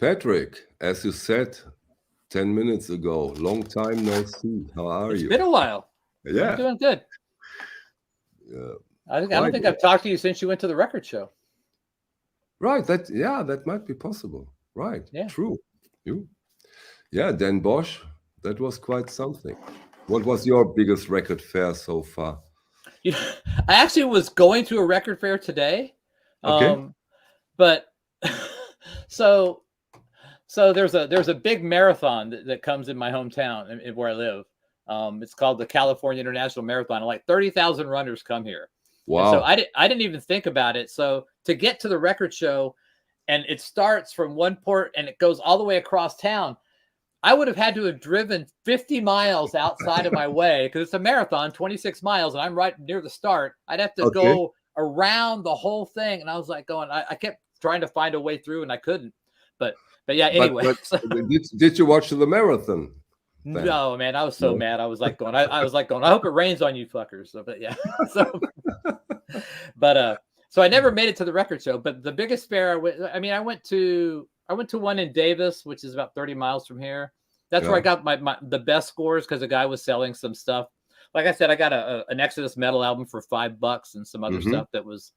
Patrick, as you said 10 minutes ago, long time no see. How are you? It's been a while. Yeah. I'm doing good. Yeah. I don't think I've talked to you since you went to the record show. Right. That might be possible. Right. Yeah. True. Yeah, Dan Bosch, that was quite something. What was your biggest record fair so far? You know, I actually was going to a record fair today. Okay. But so there's a big marathon that comes in my hometown and where I live. It's called the California International Marathon. Like 30,000 runners come here. Wow. And so I didn't even think about it. So to get to the record show, and it starts from one port and it goes all the way across town, I would have had to have driven 50 miles outside of my way because it's a marathon, 26 miles, and I'm right near the start. I'd have to go around the whole thing. And I was like I kept trying to find a way through and I couldn't. But yeah, anyway. Did you watch the marathon? Then? No, man, I was so mad. I was like going, I hope it rains on you fuckers. So, but yeah. So I never made it to the record show, but the biggest fair I went to one in Davis, which is about 30 miles from here. That's where I got the best scores because the guy was selling some stuff. Like I said, I got an Exodus metal album for $5 and some other stuff that was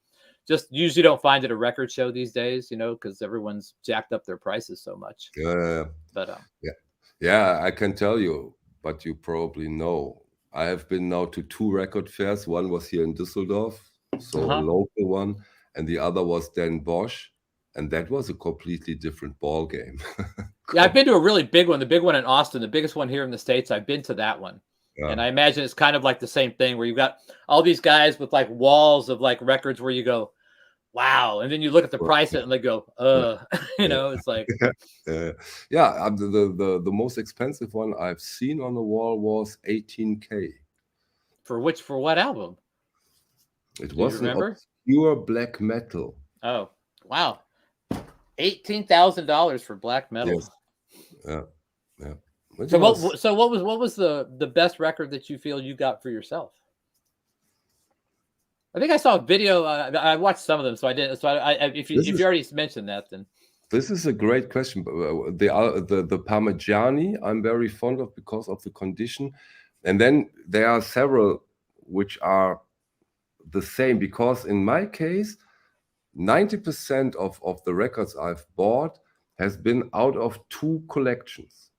just usually don't find at a record show these days, because everyone's jacked up their prices so much. But yeah, I can tell you, but you probably know. I have been now to 2 record fairs. One was here in Düsseldorf, so a local one, and the other was Dan Bosch. And that was a completely different ball game. Yeah, I've been to a really big one, the big one in Austin, the biggest one here in the States. I've been to that one. Yeah. And I imagine it's kind of like the same thing where you've got all these guys with like walls of like records where you go, wow. And then you look at the price and they go, it's like. Yeah, the most expensive one I've seen on the wall was 18K. For what album? It was an obscure black metal. Oh, wow. $18,000 for black metal. Yes. Yeah. So what was the best record that you feel you got for yourself? I think I saw a video. I watched some of them, so I didn't. So if you already mentioned that, then this is a great question. The Parmigiani I'm very fond of because of the condition, and then there are several which are the same because in my case, 90% of the records I've bought has been out of 2 collections.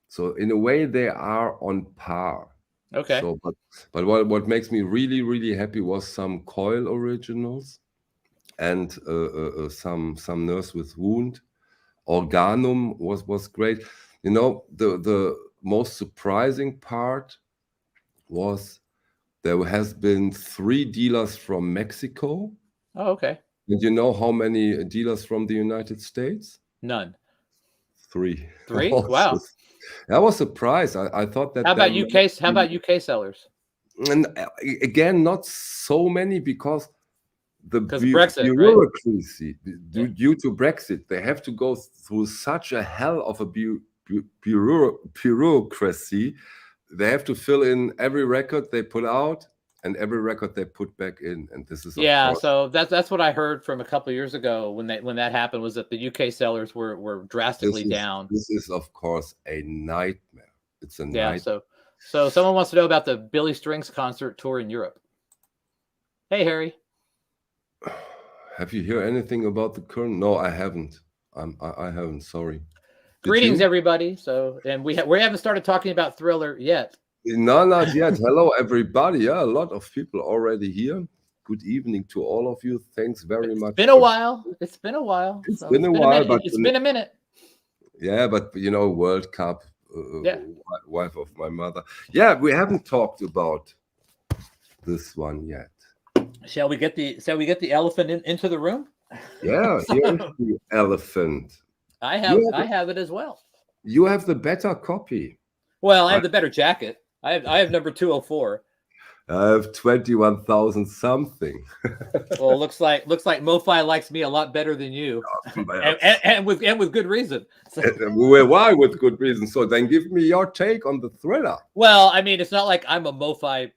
So in a way, they are on par. Okay. So, but what makes me really, really happy was some Coil originals and some Nurse with Wound. Organum was great. The most surprising part was there has been 3 dealers from Mexico. Oh, okay. And you know how many dealers from the United States? None. 3. 3? Wow. I was surprised. I thought that. How about UK? How about UK sellers? And again, not so many because Brexit, bureaucracy, right? Due to Brexit, they have to go through such a hell of a bureaucracy. They have to fill in every record they put out and every record they put back in, and this is so that's what I heard from a couple of years ago when that happened was that the UK sellers were drastically down. This is of course a nightmare. It's a nightmare. So someone wants to know about the Billy Strings concert tour in Europe. Hey Harry, have you heard anything about the current? No, I haven't. I haven't. Sorry. Greetings, everybody. And we haven't started talking about Thriller yet. No, not yet. Hello, everybody. Yeah, a lot of people already here. Good evening to all of you. Thanks very much. It's been a while. It's been a while. It's been a while, but it's been a minute. Yeah, but World Cup. Wife of my mother. Yeah, we haven't talked about this one yet. Shall we get the elephant into the room? Yeah, here's the elephant. I have it as well. You have the better copy. Well, I have the better jacket. I have number 204. I have 21,000 something. Well, looks like MoFi likes me a lot better than you, and with good reason. Why with good reason? So then give me your take on the Thriller. Well, I mean, it's not like I'm a MoFi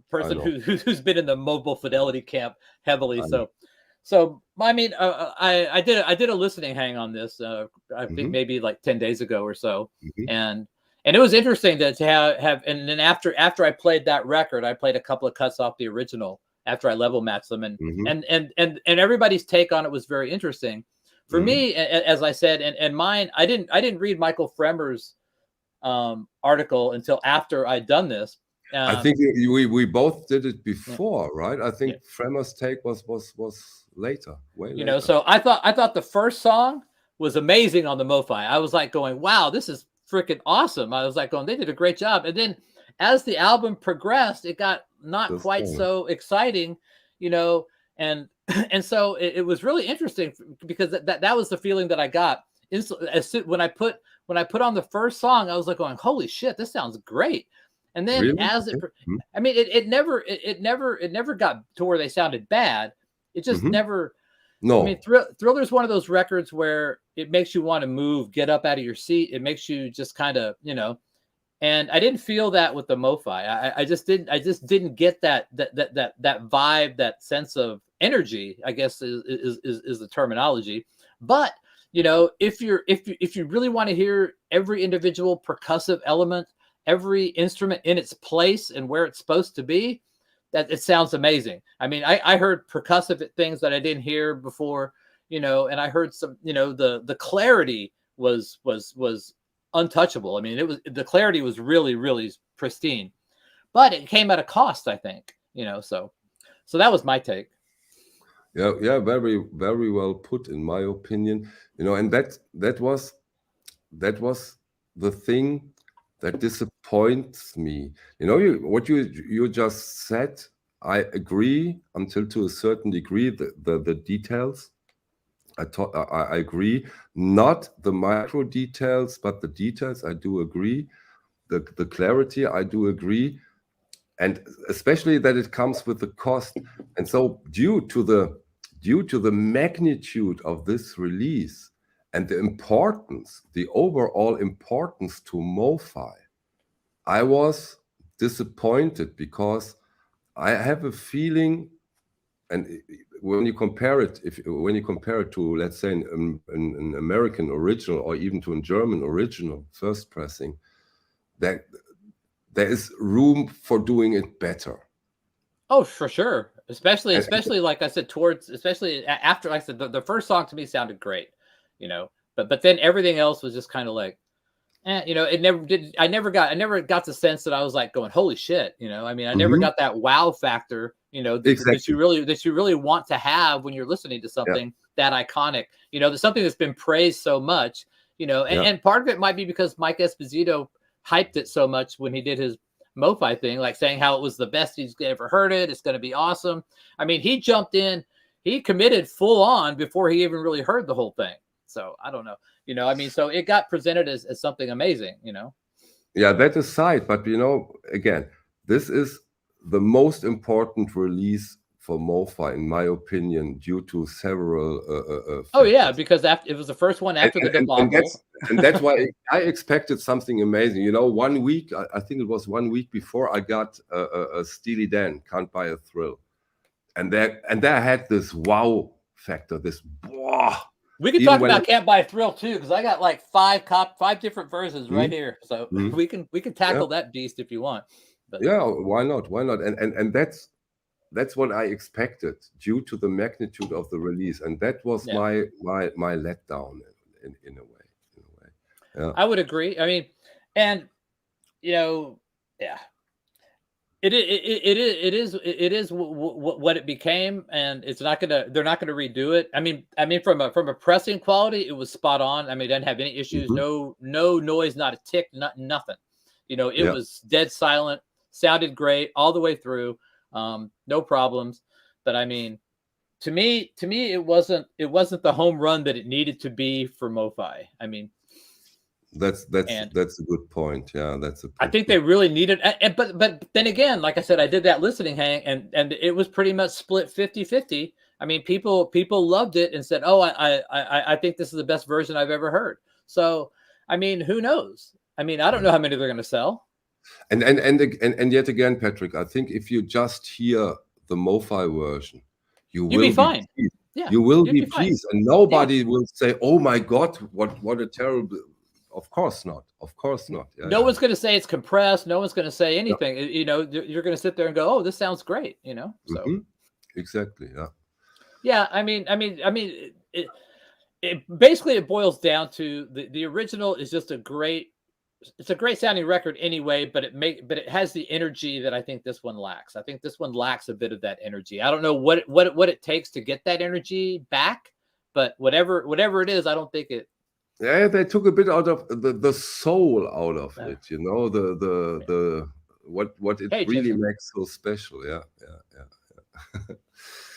person who's been in the Mobile Fidelity camp heavily. So I mean, I did a listening hang on this. I think maybe like 10 days ago or so, and it was interesting to have. And then after I played that record, I played a couple of cuts off the original after I level matched them, and everybody's take on it was very interesting. For me, as I said, and mine, I didn't read Michael Fremer's article until after I'd done this. I think we both did it before, right? I think Fremer's take was later, way later. You know, so I thought the first song was amazing on the MoFi. I was like going, wow, this is freaking awesome. I was like going, they did a great job. And then as the album progressed, it got not quite so exciting, you know, and so it was really interesting because that was the feeling that I got. When I put on the first song, I was like going, holy shit, this sounds great. And then as it, I mean, it never got to where they sounded bad. It just never. No, I mean, Thriller's one of those records where it makes you want to move, get up out of your seat. It makes you just kind of, you know. And I didn't feel that with the MoFi. I just didn't get that vibe, that sense of energy, I guess is the terminology. But you know, if you really want to hear every individual percussive element, every instrument in its place and where it's supposed to be, that it sounds amazing. I mean, I heard percussive things that I didn't hear before, you know, and I heard some, you know, the clarity was untouchable. I mean, the clarity was really, really pristine, but it came at a cost, I think, you know, so that was my take. Yeah, very, very well put, in my opinion. You know, and that was the thing that disappoints me. You know, what you just said, I agree until to a certain degree. The details, I agree. Not the micro details, but the details, I do agree. The clarity, I do agree. And especially that it comes with the cost. And so due to the magnitude of this release and the importance, the overall importance to MoFi, I was disappointed because I have a feeling, and when you compare it to, let's say, an American original or even to a German original first pressing, that there is room for doing it better. Oh, for sure. Especially like I said, especially after, like I said, the first song to me sounded great, you know, but then everything else was just kind of like, you know, it never did. I never got the sense that I was like going, holy shit, you know. I mean, I never got that wow factor, you know, that you really want to have when you're listening to something that iconic, you know, there's something that's been praised so much, you know, and part of it might be because Mike Esposito hyped it so much when he did his MoFi thing, like saying how it was the best he's ever heard it. It's going to be awesome. I mean, he jumped in, he committed full on before he even really heard the whole thing. So I don't know, you know, I mean, so it got presented as something amazing, you know? Yeah, that aside, but you know, again, this is the most important release for MoFi, in my opinion, due to several oh yeah, because it was the first one after the debacle. And that's why I expected something amazing. You know, 1 week, I think it was 1 week before, I got a Steely Dan, Can't Buy a Thrill. And they had this wow factor, this wow. We can talk about Can't Buy a Thrill too, because I got like five different versions right here. So we can tackle that beast if you want. But. Yeah, why not? Why not? And that's what I expected due to the magnitude of the release, and that was my letdown in a way. Yeah. I would agree. I mean, and you know, yeah, it is what it became, and they're not gonna redo it. I mean, from a pressing quality, it was spot on. I mean, it didn't have any issues, no noise, not a tick, nothing. You know, it was dead silent, sounded great all the way through. No problems. But I mean, to me, it wasn't the home run that it needed to be for MoFi. I mean, that's a good point. Yeah, I think they really needed, but then again, like I said, I did that listening hang, and it was pretty much split 50-50. I mean, people loved it and said, oh, I think this is the best version I've ever heard. So, I mean, who knows? I mean, I don't know how many they're going to sell. And yet again, Patrick, I think if you just hear the MoFi version, you'll be fine. Yeah, you will you'd be be fine. pleased, and nobody will say, "Oh my God, what a terrible." Of course not. Of course not. Yeah, No one's going to say it's compressed. No one's going to say yeah. anything. You know, you're going to sit there and go, "Oh, this sounds great." You know, so Mhm. Exactly. Yeah. yeah. It basically it boils down to the original is just a great. It's a great sounding record anyway, but it has the energy that I think this one lacks. I think this one lacks a bit of that energy. I don't know what it takes to get that energy back, but whatever it is, I don't think it. Yeah, they took a bit out of the soul out of it, you know, the what it Hey, really Jason. makes so special. Yeah, yeah.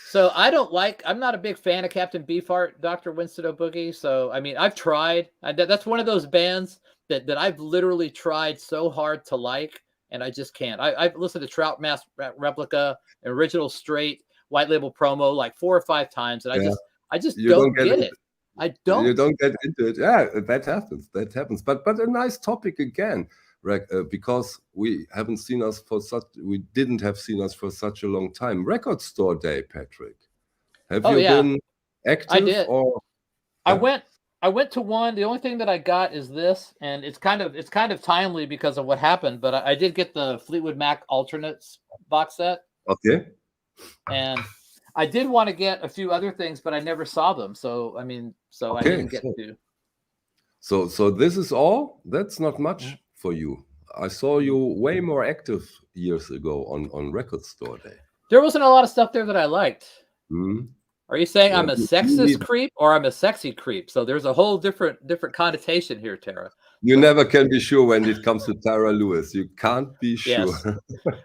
So I'm not a big fan of Captain Beefheart, Dr. Winston O'Boogie. So I mean, I've tried. That's one of those bands that I've literally tried so hard to like, and I just can't. I've listened to Trout Mask Replica, Original Straight, White Label Promo like 4 or 5 times, and Yeah. I just You don't don't get get it. it. I You don't. don't get into it. Yeah, that happens. That happens. But a nice topic again, because we didn't have seen us for such a long time. Record Store Day, Patrick. Have Oh you yeah, been I active did. or? I Yeah? went to one. The only thing that I got is this, and it's kind of timely because of what happened. But I did get the Fleetwood Mac Alternates box set, Okay. and I did want to get a few other things, but I never saw them. So I mean, so I Okay. didn't get to. So this is all? That's not much Mhm. for you. I saw you way more active years ago on Record Store Day. There wasn't a lot of stuff there that I liked. Hmm. Are you saying Yeah, I'm a you sexist need- creep or I'm a sexy creep? So there's a whole different connotation here, Tara. you So never can be sure when it comes to Tara Lewis. You can't be sure. yes.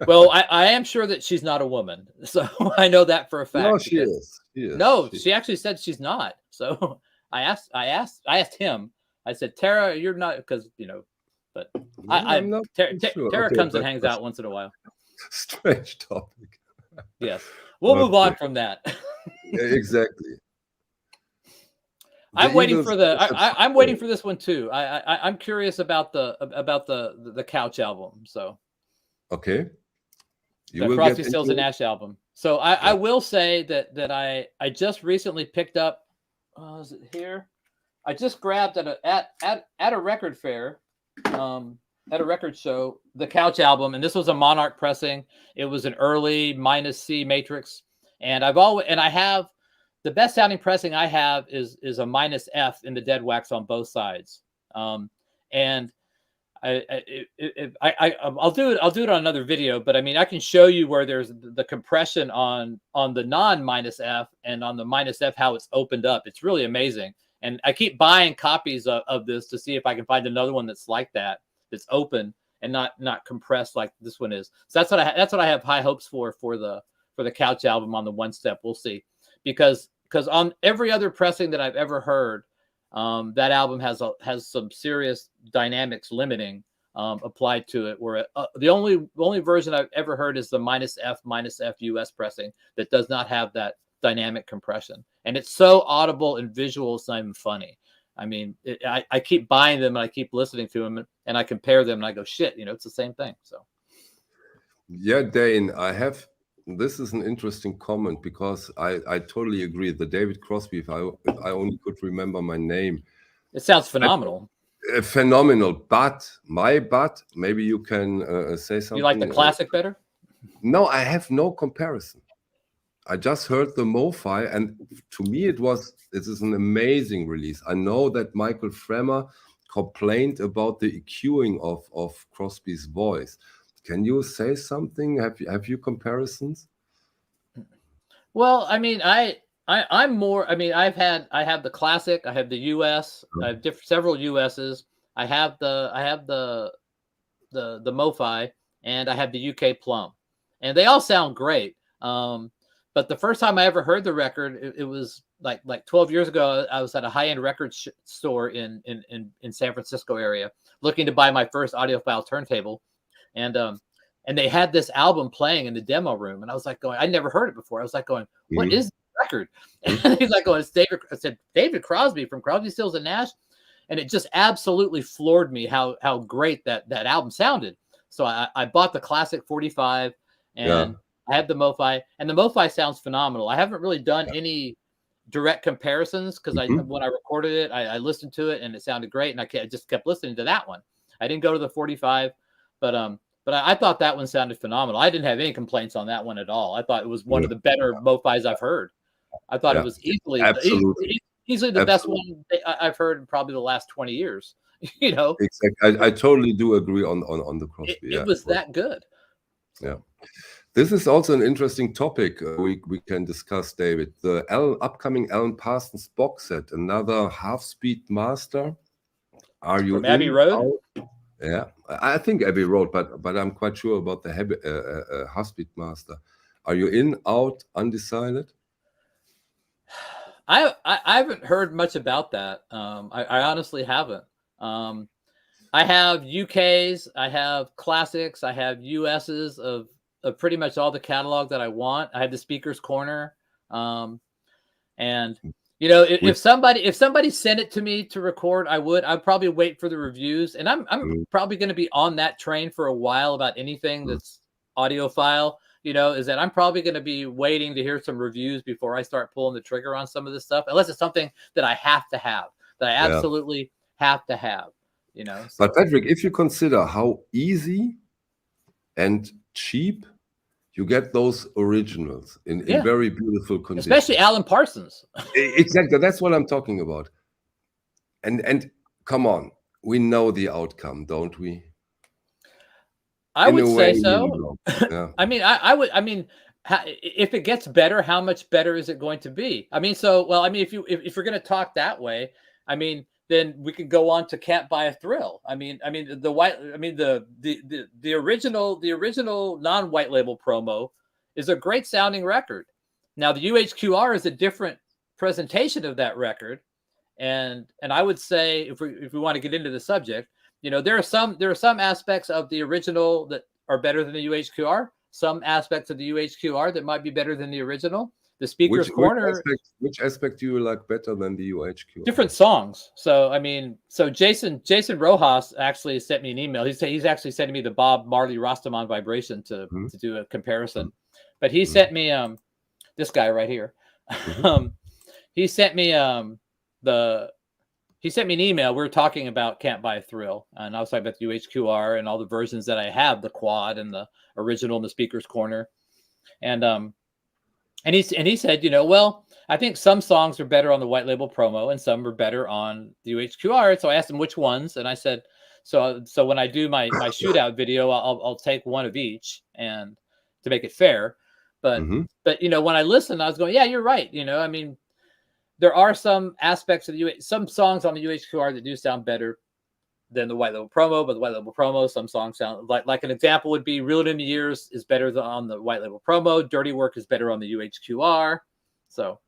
Well, I am sure that she's not a woman. So I know that for a No, fact. she is. No, she actually said she's not. So I asked him. I said, Tara, you're not, because but I'm not sure. Tara Okay, comes and but hangs out once in a while. strange topic. Yes, we'll move on Okay. from that. Exactly. I'm The waiting Eagles. for I'm waiting for this one too. I'm curious about the Couch album. So Okay. You the will Crosby, get Stills into and it. Nash album. So I will say that I just recently picked up. Is it here? I just grabbed at a record fair, at a record show, the Couch album, and this was a Monarch pressing. It was an early -C matrix, and I have the best sounding pressing I have is a -F in the dead wax on both sides, and I'll do it on another video, but I mean I can show you where there's the compression on the non -F and on the -F how it's opened up. It's really amazing. And I keep buying copies of this to see if I can find another one that's like that, that's open and not compressed like this one is. So that's what I have high hopes for the Couch album on the One Step. We'll see, because on every other pressing that I've ever heard, that album has some serious dynamics limiting applied to it. Where the only version I've ever heard is the -F US pressing that does not have that dynamic compression, and it's so audible and visual, it's not even funny. I mean, I keep buying them and I keep listening to them and I compare them and I go, shit, it's the same thing. So Yeah, Dane, this is an interesting comment because I totally agree. The David Crosby, if I only could remember my name. it sounds phenomenal. Phenomenal, but maybe you can say something. You like the classic better? No, I have no comparison. I just heard the MoFi, and to me this is an amazing release. I know that Michael Fremer complained about the EQing of Crosby's voice. Can you say something? Have you comparisons? Well, I mean, I'm more. I mean, I have the classic. I have the US. I have several USs. I have the MoFi, and I have the UK Plum, and they all sound great. But the first time I ever heard the record, it was like 12 years ago. I was at a high-end record store in San Francisco area, looking to buy my first audiophile turntable, and they had this album playing in the demo room, and I was like going, I never heard it before. I was like going, what is this record? And he's like going, it's David. I said, David Crosby from Crosby, Stills and Nash, and it just absolutely floored me how great that album sounded. So I bought the classic 45 and. Yeah. I have the MoFi, and the MoFi sounds phenomenal. I haven't really done any direct comparisons because when I recorded it, I listened to it and it sounded great, and I just kept listening to that one. I didn't go to the 45, but I thought that one sounded phenomenal. I didn't have any complaints on that one at all. I thought it was one of the better MoFis I've heard. I thought it was easily the best one I've heard in probably the last 20 years. You know, exactly. I totally do agree on the Crosby. It was that good. Yeah. This is also an interesting topic we can discuss, David. The upcoming Alan Parsons box set, another half-speed master. Are you from Abbey Road? Yeah, I think Abbey Road, but I'm quite sure about the half-speed master. Are you in, out, undecided? I haven't heard much about that. I honestly haven't. I have UKs, I have classics, I have USs of pretty much all the catalog that I want. I have the Speaker's Corner, and you know, if somebody sent it to me to record, I'd probably wait for the reviews, and I'm probably going to be on that train for a while about anything that's audiophile. You know, is that I'm probably going to be waiting to hear some reviews before I start pulling the trigger on some of this stuff, unless it's something that I have to have, that I absolutely have to have. You know, so. But Patrick, if you consider how easy and cheap you get those originals in very beautiful conditions, especially Alan Parsons. Exactly, that's what I'm talking about. And come on, we know the outcome, don't we? I would say so. Yeah. I mean, if it gets better, how much better is it going to be? I mean, if you're going to talk that way, I mean, then we could go on to Can't Buy a Thrill. the original non-white label promo is a great sounding record. Now the UHQR is a different presentation of that record, and I would say if we want to get into the subject, you know, there are some aspects of the original that are better than the UHQR. Some aspects of the UHQR that might be better than the original. The Speaker's Corner. Which aspect do you like better than the UHQR? Different songs. So I mean, Jason Rojas actually sent me an email. He's actually sending me the Bob Marley Rastaman Vibration to do a comparison. But he sent me this guy right here. He sent me an email. We were talking about Can't Buy a Thrill, and I was talking about the UHQR and all the versions that I have, the quad and the original and the Speaker's Corner, and he said, you know, well, I think some songs are better on the white label promo and some are better on the UHQR. So I asked him which ones, and I said, so when I do my shootout video, I'll take one of each, and to make it fair. But you know, when I listened, I was going, yeah, you're right. You know, I mean, there are some aspects of some songs on the UHQR that do sound better than the white label promo, but the white label promo, some songs sound like an example would be Reel It In the Years is better on the white label promo. Dirty Work is better on the UHQR. So,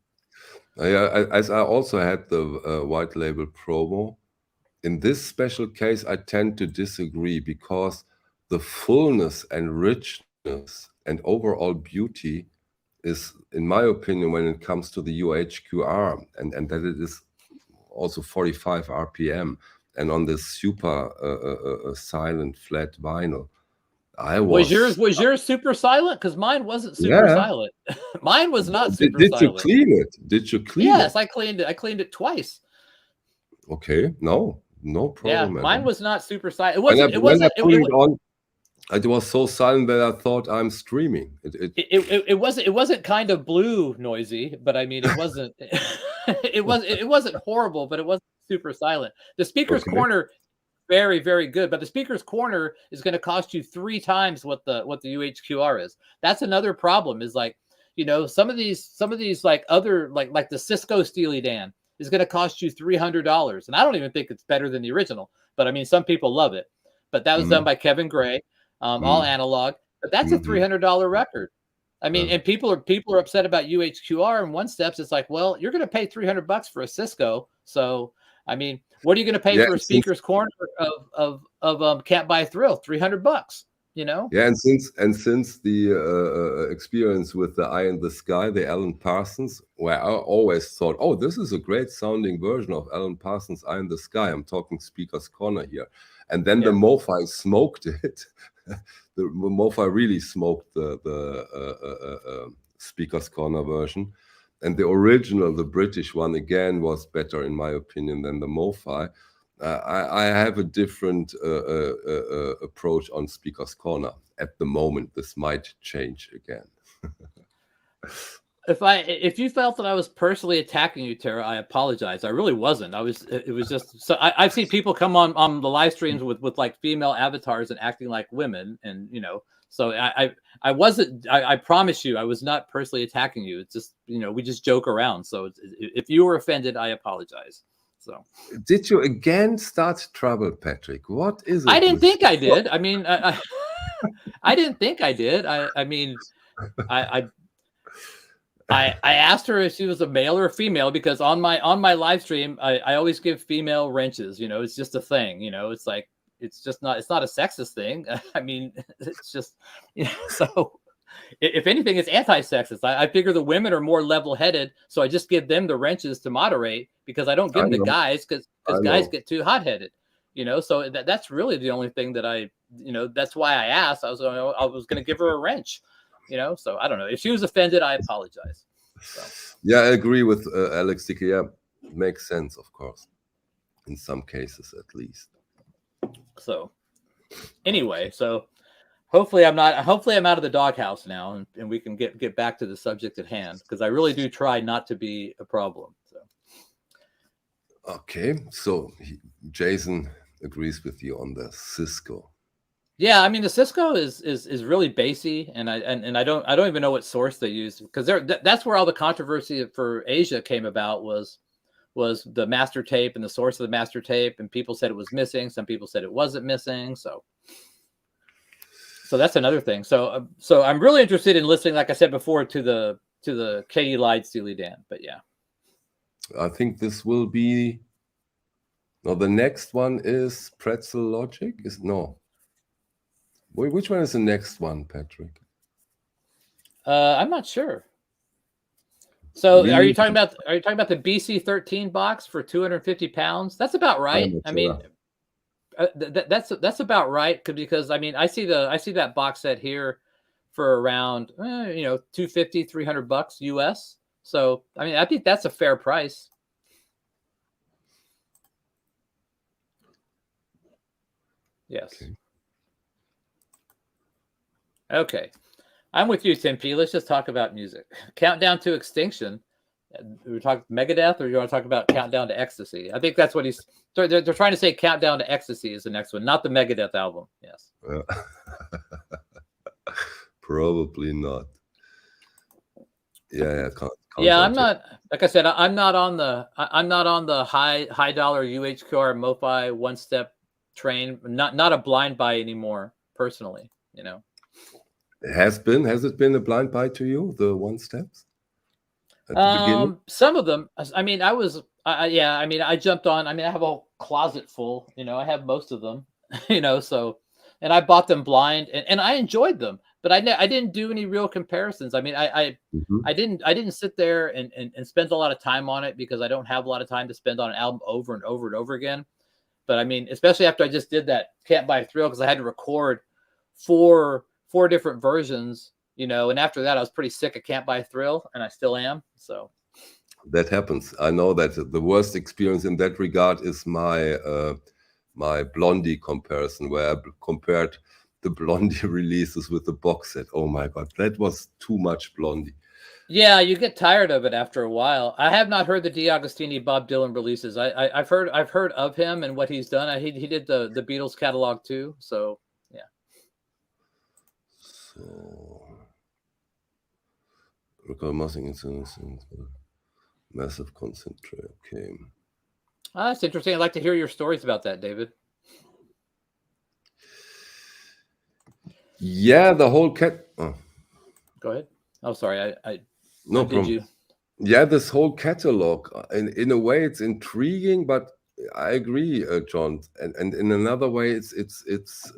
as I also had the white label promo, in this special case, I tend to disagree because the fullness and richness and overall beauty is, in my opinion, when it comes to the UHQR, and that it is also 45 RPM. And on this super silent flat vinyl, was yours super silent? Because mine wasn't super silent. Mine was not super silent. Did you clean it? Did you clean it? Yes, I cleaned it. I cleaned it twice. Okay, no problem. Yeah, mine was not super silent. It was so silent that I thought I'm streaming. It wasn't kind of blue noisy, but I mean, it wasn't. it wasn't horrible, but it wasn't super silent. The Speaker's Corner, very, very good, but the Speaker's Corner is going to cost you 3 times what the UHQR is. That's another problem. Is like, you know, some of these like other like the Cisco Steely Dan is going to cost you $300, and I don't even think it's better than the original. But I mean, some people love it. But that was done by Kevin Gray, all analog. But that's a $300 record. I mean, and people are upset about UHQR. In one steps, it's like, well, you're going to pay $300 for a Cisco. So, I mean, what are you going to pay for a Speaker's Corner of Can't Buy a Thrill? $300, you know? Yeah, and since the experience with the Eye in the Sky, the Alan Parsons, where I always thought, oh, this is a great sounding version of Alan Parsons' Eye in the Sky. I'm talking Speaker's Corner here. And then the MoFi smoked it. The MoFi really smoked the Speaker's Corner version. and the original, the British one, again, was better in my opinion than the MoFi. I have a different approach on Speaker's Corner at the moment. This might change again. If you felt that I was personally attacking you, Tara, I apologize. I really wasn't. It was just, so I've seen people come on the live streams with like female avatars and acting like women, and so I wasn't, I promise you, I was not personally attacking you. It's just, we just joke around. So if you were offended, I apologize. So did you again start trouble, Patrick? What is it? I didn't think I did. I mean, I didn't think I did. I mean, I asked her if she was a male or a female, because on my live stream, I always give female wrenches. It's just a thing. It's like, it's not a sexist thing. I mean, it's just, so if anything, it's anti-sexist. I figure the women are more level-headed, so I just give them the wrenches to moderate, because I don't give them to guys, because guys get too hot-headed. So that's really the only thing that that's why I asked. I was going to give her a wrench. So I don't know. If she was offended, I apologize. So. Yeah, I agree with Alex Dickey. Yeah, makes sense, of course, in some cases at least. So anyway, so hopefully I'm out of the doghouse now, and we can get back to the subject at hand, because I really do try not to be a problem. So. Okay, so Jason agrees with you on the Cisco. Yeah, I mean, the Cisco is really basy, and I don't even know what source they use, because that's where all the controversy for Asia came about, was the master tape and the source of the master tape, and people said it was missing, some people said it wasn't missing, so that's another thing. So I'm really interested in listening, like I said before, to the Katie lied Steely Dan. But yeah, I think this will be, no, the next one is Pretzel Logic. Which one is the next one, Patrick? I'm not sure. So really? Are you talking about the BC13 box for 250 pounds? That's about right. I mean, that's about right, because I mean, I see that box set here for around $250, $300 US. So I mean, I think that's a fair price. Yes. Okay. I'm with you, Tim P. Let's just talk about music. Countdown to Extinction. We talk Megadeth, or you want to talk about Countdown to Ecstasy? I think that's what they're trying to say. Countdown to Ecstasy is the next one, not the Megadeth album. Yes. Probably not. Yeah. Yeah, I'm not. Like I said, I'm not on the high dollar UHQR MoFi one step train. Not a blind buy anymore, personally. Has it been a blind buy to you, the one steps? Some of them. I mean, I jumped on. I mean, I have a closet full. I have most of them. So, and I bought them blind, and I enjoyed them, but I didn't do any real comparisons. I mean, I didn't sit there and spend a lot of time on it, because I don't have a lot of time to spend on an album over and over and over again. But I mean, especially after I just did that Can't Buy a Thrill, because I had to record four different versions, and after that I was pretty sick of Can't Buy a Thrill, and I still am. So that happens. I know that the worst experience in that regard is my my Blondie comparison, where I compared the Blondie releases with the box set. Oh my God, that was too much Blondie. Yeah, you get tired of it after a while. I have not heard the DeAgostini Bob Dylan releases. I've heard of him and what he's done. He did the Beatles catalog too. So yeah. So record massing incidents, massive concentrate. Okay. That's interesting. I'd like to hear your stories about that, David. Yeah, the whole Oh. Go ahead. Oh, sorry. No problem. Yeah, this whole catalog, in a way, it's intriguing, but I agree, John. And in another way, it's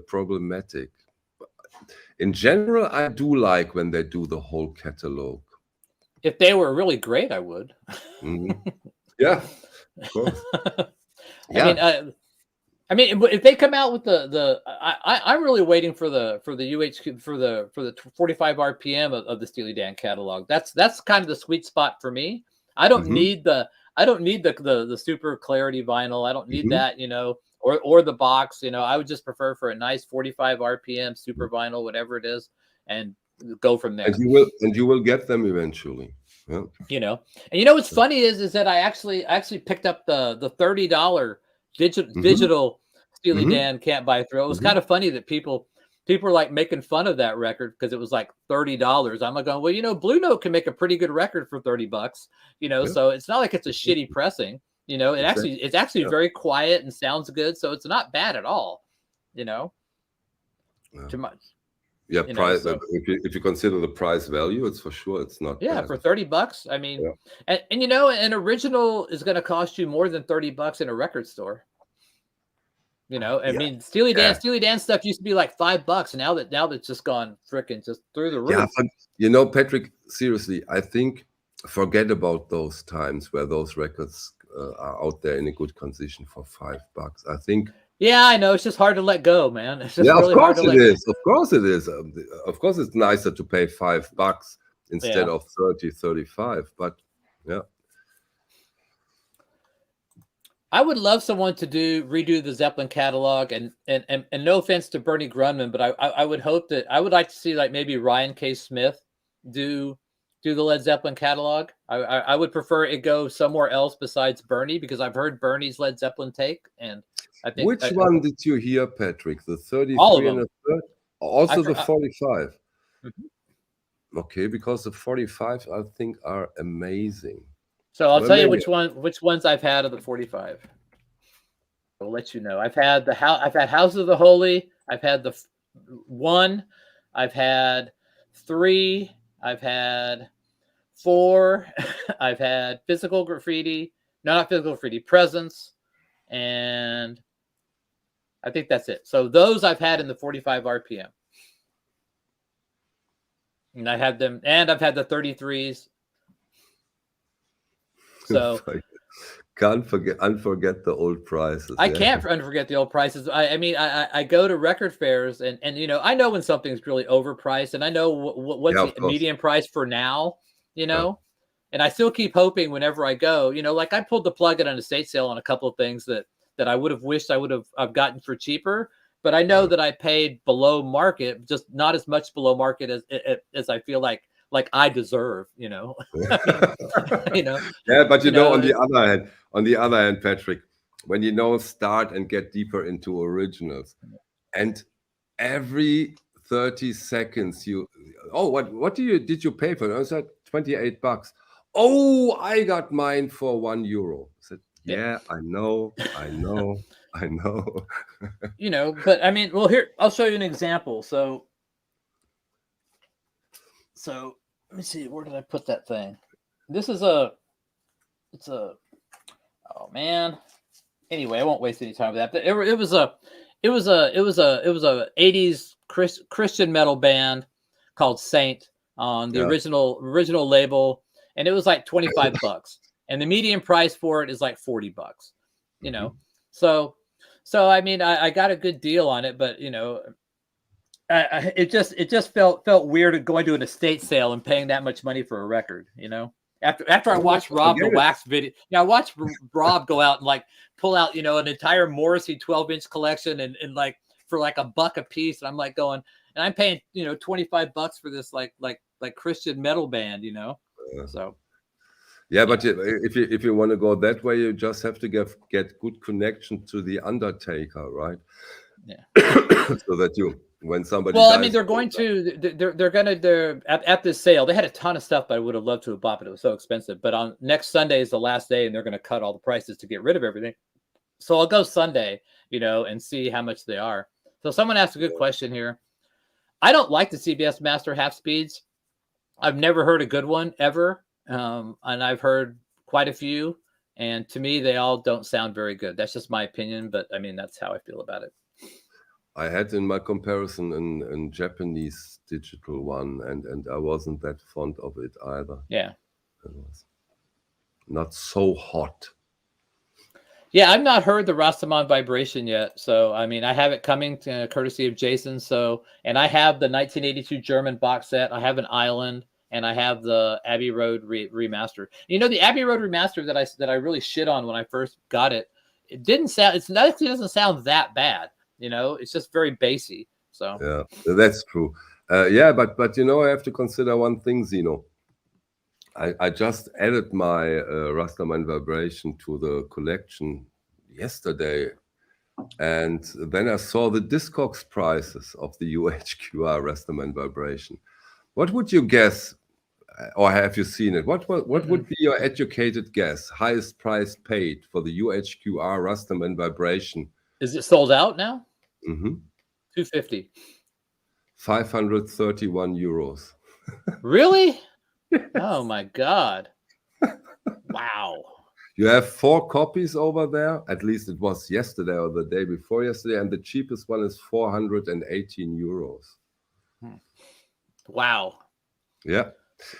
problematic. In general, I do like when they do the whole catalog. If they were really great, I would. Mm-hmm. Yeah, of course. Yeah. I mean, I mean, if they come out with I'm really waiting for the UHQ for the 45 RPM of the Steely Dan catalog. That's kind of the sweet spot for me. I don't need the super clarity vinyl. I don't need that, you know, or the box. You know, I would just prefer for a nice 45 RPM super vinyl, whatever it is, and go from there. And you will get them eventually. Yeah. You know, and you know what's funny is that I actually picked up the $30 digital Steely Dan Can't Buy Thrill. It was kind of funny that people are like making fun of that record because it was like $30. I'm like going, well, you know, Blue Note can make a pretty good record for $30, you know, so it's not like it's a shitty pressing, you know, it's actually very quiet and sounds good. So it's not bad at all, you know, too much. Yeah, price. Know, so, if you consider the price value, it's for sure it's not. Yeah, bad. For $30. I mean, and you know, an original is going to cost you more than $30 in a record store. You know, I mean, Steely Dan stuff used to be like $5, and now that's just gone freaking just through the roof. Yeah, but you know, Patrick, seriously, I think forget about those times where those records are out there in a good condition for $5. I think. Yeah, I know. It's just hard to let go, man. It's just really hard to let go. Of course it is. Of course it's nicer to pay $5 instead of 30, 35. But yeah. I would love someone to redo the Zeppelin catalog, and no offense to Bernie Grundman, but I would hope that I would like to see like maybe Ryan K. Smith do the Led Zeppelin catalog. I would prefer it go somewhere else besides Bernie, because I've heard Bernie's Led Zeppelin take, and I think which one did you hear, Patrick? The 33 all of and them. the 30? Also the 45. Okay, because the 45 I think are amazing. So I'll tell you which ones I've had of the 45. I'll let you know. I've had House of the Holy. I've had the 1. I've had 3. I've had 4. I've had Physical Graffiti. No, not Physical Graffiti. Presence. And I think that's it. So those I've had in the 45 RPM. And I had them, and I've had the 33s. So can't unforget the old prices. I can't unforget the old prices. I mean, I go to record fairs, and you know, I know when something's really overpriced, and I know what's the median price for now, you know, and I still keep hoping whenever I go, you know, like I pulled the plug at an estate sale on a couple of things that I would have wished I would have gotten for cheaper, but I know that I paid below market, just not as much below market as I feel like I deserve, you know. You know. Yeah, but you know, on the other hand, Patrick, when you know start and get deeper into originals, and every 30 seconds what did you pay for it? I said $28. Oh, I got mine for €1. I said, yeah, I know. You know, but I mean, well, here I'll show you an example. So let me see, where did I put that thing? This is oh man. Anyway, I won't waste any time with that. But it was a 80s Christian metal band called Saint on the original label, and it was like $25, and the median price for it is like $40. You know, so I mean, I got a good deal on it, but you know. It just felt weird going to an estate sale and paying that much money for a record, you know. After I watched Rob the Wax video, I watched Rob go out and like pull out, you know, an entire Morrissey 12-inch collection and like for like $1 a piece, and I'm like going, and I'm paying, you know, $25 for this like Christian metal band, you know. So yeah, but if you want to go that way, you just have to get good connection to the Undertaker, right? Yeah. So that when somebody I mean, they're at this sale, they had a ton of stuff, but I would have loved to have bought it. It was so expensive. But on next Sunday is the last day, and they're going to cut all the prices to get rid of everything. So I'll go Sunday, you know, and see how much they are. So someone asked a good question here. I don't like the CBS Master half speeds. I've never heard a good one ever. And I've heard quite a few. And to me, they all don't sound very good. That's just my opinion. But I mean, that's how I feel about it. I had in my comparison a Japanese digital one, and I wasn't that fond of it either. Yeah. It was not so hot. Yeah, I've not heard the Rastaman vibration yet. So, I mean, I have it coming to, courtesy of Jason. So, and I have the 1982 German box set. I have an Island, and I have the Abbey Road remaster. You know, the Abbey Road remaster that I really shit on when I first got it. It didn't sound. It doesn't sound that bad. You know, it's just very bassy. So yeah, that's true. Yeah, but you know, I have to consider one thing, Zeno. I just added my Rastaman vibration to the collection yesterday, and then I saw the Discogs prices of the UHQR Rastaman vibration. What would you guess, or have you seen it? What would be your educated guess? Highest price paid for the UHQR Rastaman vibration? Is it sold out now? Mm-hmm. 250. 531 euros. Really? Oh my God. Wow. You have 4 copies over there. At least it was yesterday or the day before yesterday. And the cheapest one is 418 euros. Wow. Yeah.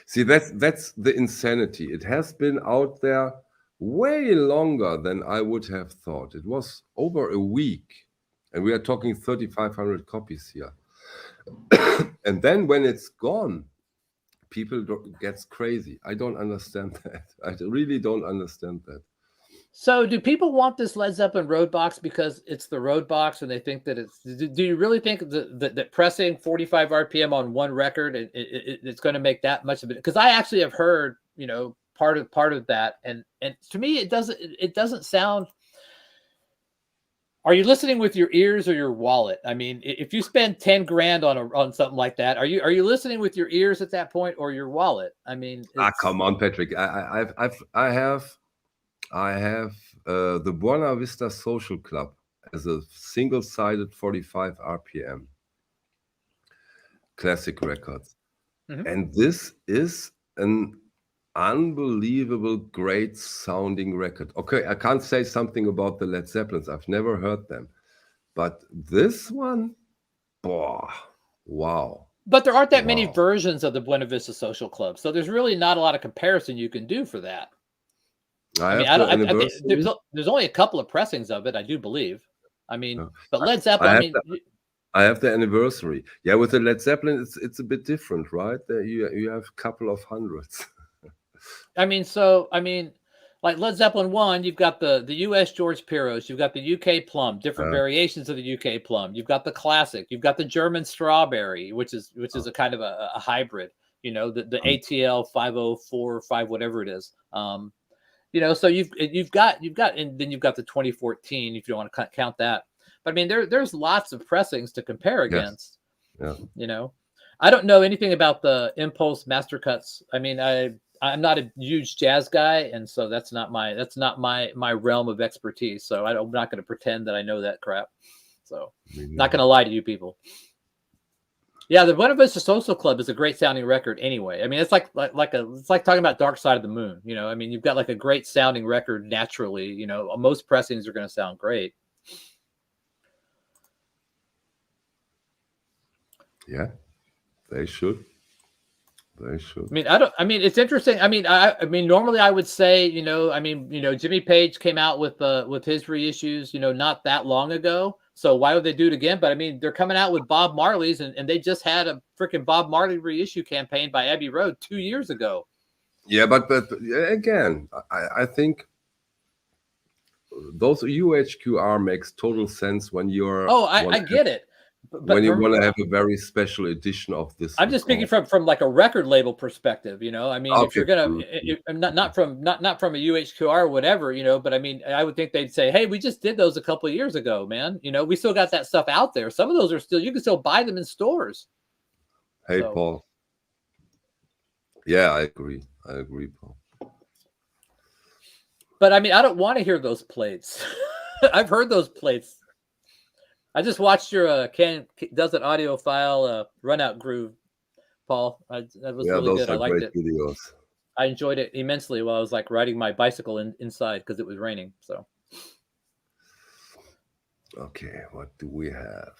See, that's the insanity. It has been out there way longer than I would have thought. It was over a week. And we are talking 3,500 copies here. And then when it's gone, people gets crazy. I don't understand that. I really don't understand that. So do people want this Led Zeppelin road box because it's the road box and they think that it's, do you really think that pressing 45 RPM on one record, it's going to make that much of it? Because I actually have heard, you know, part of that. And to me, it doesn't sound. Are you listening with your ears or your wallet? I mean, if you spend 10 grand on something like that, are you listening with your ears at that point or your wallet? I mean, come on, Patrick. I have the Buena Vista Social Club as a single-sided 45 RPM classic records, and this is an unbelievable, great sounding record. Okay, I can't say something about the Led Zeppelins. I've never heard them, but this one, boah, wow. But there aren't that many versions of the Buena Vista Social Club, so there's really not a lot of comparison you can do for that. I mean, there's only a couple of pressings of it, I do believe. I mean, but Led Zeppelin, I have the anniversary. Yeah, with the Led Zeppelin, it's a bit different, right? You have a couple of hundreds. I mean, like Led Zeppelin 1, you've got the US George Piros, you've got the UK Plum, different variations of the UK Plum. You've got the classic, you've got the German Strawberry, which is a kind of a hybrid. You know, the ATL 5045, whatever it is. You know, so you've got, and then you've got the 2014 if you want to count that. But I mean, there's lots of pressings to compare against. Yeah. You know, I don't know anything about the Impulse master cuts. I mean, I'm not a huge jazz guy, and so that's not my realm of expertise. So I'm not going to pretend that I know that crap. So not going to lie to you people. Yeah, the Buena Vista Social Club is a great sounding record anyway. I mean, it's like talking about Dark Side of the Moon. You know, I mean, you've got like a great sounding record naturally. You know, most pressings are going to sound great. Yeah, they should. They should. I mean, it's interesting. I mean, normally I would say, you know, Jimmy Page came out with his reissues, you know, not that long ago. So why would they do it again? But I mean, they're coming out with Bob Marley's, and they just had a freaking Bob Marley reissue campaign by Abbey Road 2 years ago. Yeah, but again, I think those UHQR makes total sense when you're. Oh, I get it. But when you want to have a very special edition of this, I'm just speaking from like a record label perspective, you know. I mean, if you're gonna, not from a UHQR or whatever, you know. But I mean, I would think they'd say, "Hey, we just did those a couple of years ago, man. You know, we still got that stuff out there. Some of those are still, you can still buy them in stores." Hey, so. Paul. Yeah, I agree, Paul. But I mean, I don't want to hear those plates. I've heard those plates. I just watched your does it audiophile run out groove, Paul. That was really good. I liked it. Videos. I enjoyed it immensely while I was like riding my bicycle inside because it was raining. So, okay, what do we have?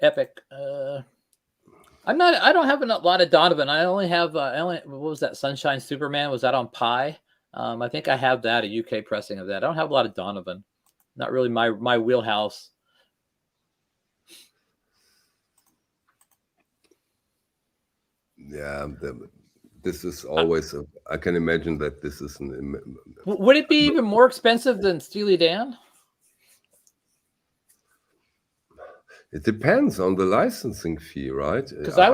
Epic. I don't have a lot of Donovan. I only have what was that? Sunshine Superman. Was that on Pi? I think I have that, a UK pressing of that. I don't have a lot of Donovan. Not really my wheelhouse. Yeah, this is always. I can imagine that this is. Would it be even more expensive than Steely Dan? It depends on the licensing fee, right? Because I